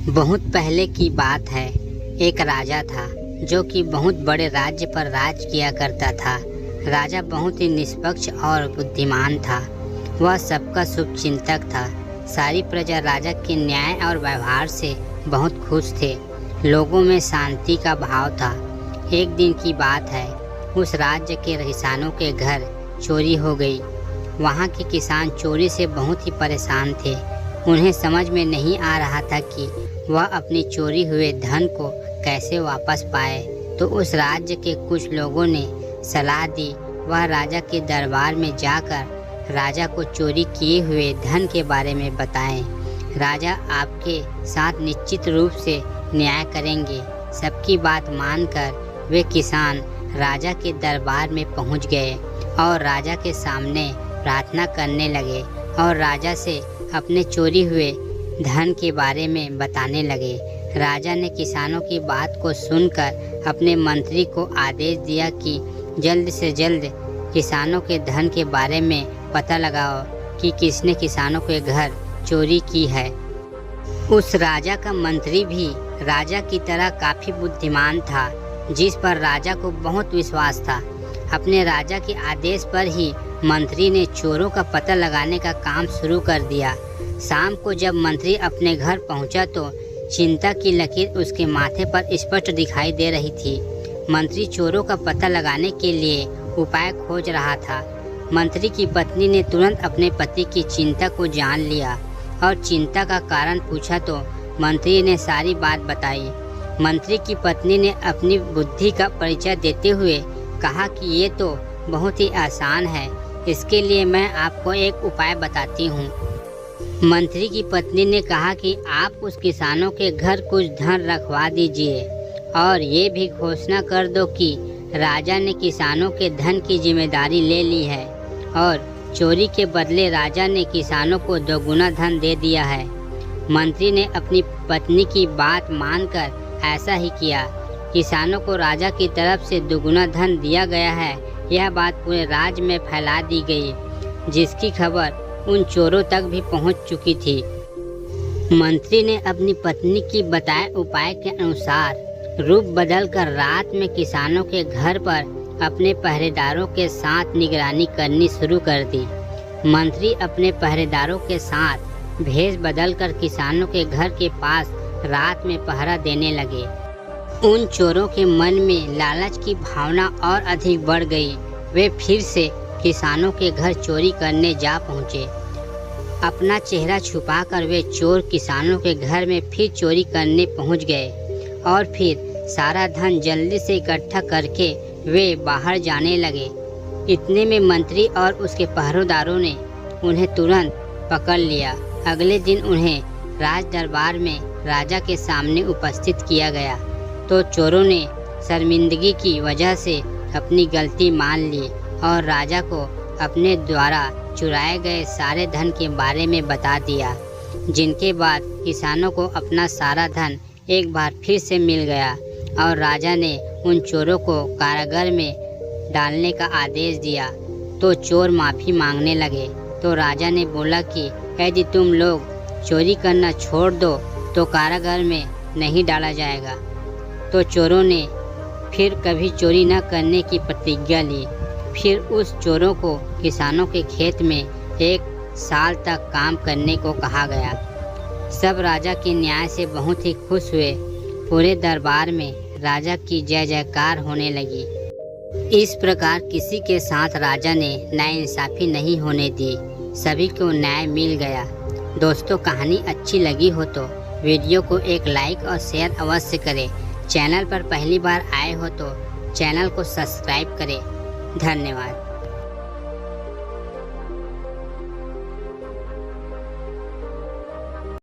बहुत पहले की बात है। एक राजा था जो कि बहुत बड़े राज्य पर राज किया करता था। राजा बहुत ही निष्पक्ष और बुद्धिमान था। वह सबका शुभ चिंतक था। सारी प्रजा राजा के न्याय और व्यवहार से बहुत खुश थे। लोगों में शांति का भाव था। एक दिन की बात है, उस राज्य के किसानों के घर चोरी हो गई। वहाँ के किसान चोरी से बहुत ही परेशान थे। उन्हें समझ में नहीं आ रहा था कि वह अपनी चोरी हुए धन को कैसे वापस पाए। तो उस राज्य के कुछ लोगों ने सलाह दी, वह राजा के दरबार में जाकर राजा को चोरी किए हुए धन के बारे में बताएं। राजा आपके साथ निश्चित रूप से न्याय करेंगे। सबकी बात मानकर वे किसान राजा के दरबार में पहुंच गए और राजा के सामने प्रार्थना करने लगे और राजा से अपने चोरी हुए धन के बारे में बताने लगे। राजा ने किसानों की बात को सुनकर अपने मंत्री को आदेश दिया कि जल्द से जल्द किसानों के धन के बारे में पता लगाओ कि किसने किसानों के घर चोरी की है। उस राजा का मंत्री भी राजा की तरह काफ़ी बुद्धिमान था, जिस पर राजा को बहुत विश्वास था। अपने राजा के आदेश पर ही मंत्री ने चोरों का पता लगाने का काम शुरू कर दिया। शाम को जब मंत्री अपने घर पहुंचा तो चिंता की लकीर उसके माथे पर स्पष्ट दिखाई दे रही थी। मंत्री चोरों का पता लगाने के लिए उपाय खोज रहा था। मंत्री की पत्नी ने तुरंत अपने पति की चिंता को जान लिया और चिंता का कारण पूछा तो मंत्री ने सारी बात बताई। मंत्री की पत्नी ने अपनी बुद्धि का परिचय देते हुए कहा कि ये तो बहुत ही आसान है, इसके लिए मैं आपको एक उपाय बताती हूँ। मंत्री की पत्नी ने कहा कि आप उस किसानों के घर कुछ धन रखवा दीजिए और ये भी घोषणा कर दो कि राजा ने किसानों के धन की जिम्मेदारी ले ली है और चोरी के बदले राजा ने किसानों को दोगुना धन दे दिया है। मंत्री ने अपनी पत्नी की बात मानकर ऐसा ही किया। किसानों को राजा की तरफ से दोगुना धन दिया गया है, यह बात पूरे राज्य में फैला दी गई, जिसकी खबर उन चोरों तक भी पहुंच चुकी थी। मंत्री ने अपनी पत्नी की बताए उपाय के अनुसार रूप बदलकर रात में किसानों के घर पर अपने पहरेदारों के साथ निगरानी करनी शुरू कर दी। मंत्री अपने पहरेदारों के साथ भेष बदलकर किसानों के घर के पास रात में पहरा देने लगे। उन चोरों के मन में लालच की भावना और अधिक बढ़ गई। वे फिर से किसानों के घर चोरी करने जा पहुँचे। अपना चेहरा छुपाकर वे चोर किसानों के घर में फिर चोरी करने पहुँच गए और फिर सारा धन जल्दी से इकट्ठा करके वे बाहर जाने लगे। इतने में मंत्री और उसके पहरेदारों ने उन्हें तुरंत पकड़ लिया। अगले दिन उन्हें राज दरबार में राजा के सामने उपस्थित किया गया तो चोरों ने शर्मिंदगी की वजह से अपनी गलती मान ली और राजा को अपने द्वारा चुराए गए सारे धन के बारे में बता दिया, जिनके बाद किसानों को अपना सारा धन एक बार फिर से मिल गया और राजा ने उन चोरों को कारागार में डालने का आदेश दिया। तो चोर माफ़ी मांगने लगे तो राजा ने बोला कि यदि तुम लोग चोरी करना छोड़ दो तो कारागार में नहीं डाला जाएगा। तो चोरों ने फिर कभी चोरी न करने की प्रतिज्ञा ली। फिर उस चोरों को किसानों के खेत में 1 साल तक काम करने को कहा गया। सब राजा के न्याय से बहुत ही खुश हुए। पूरे दरबार में राजा की जय जयकार होने लगी। इस प्रकार किसी के साथ राजा ने नाइंसाफ़ी नहीं होने दी, सभी को न्याय मिल गया। दोस्तों, कहानी अच्छी लगी हो तो वीडियो को एक लाइक और शेयर अवश्य करें। चैनल पर पहली बार आए हो तो चैनल को सब्सक्राइब करें। धन्यवाद।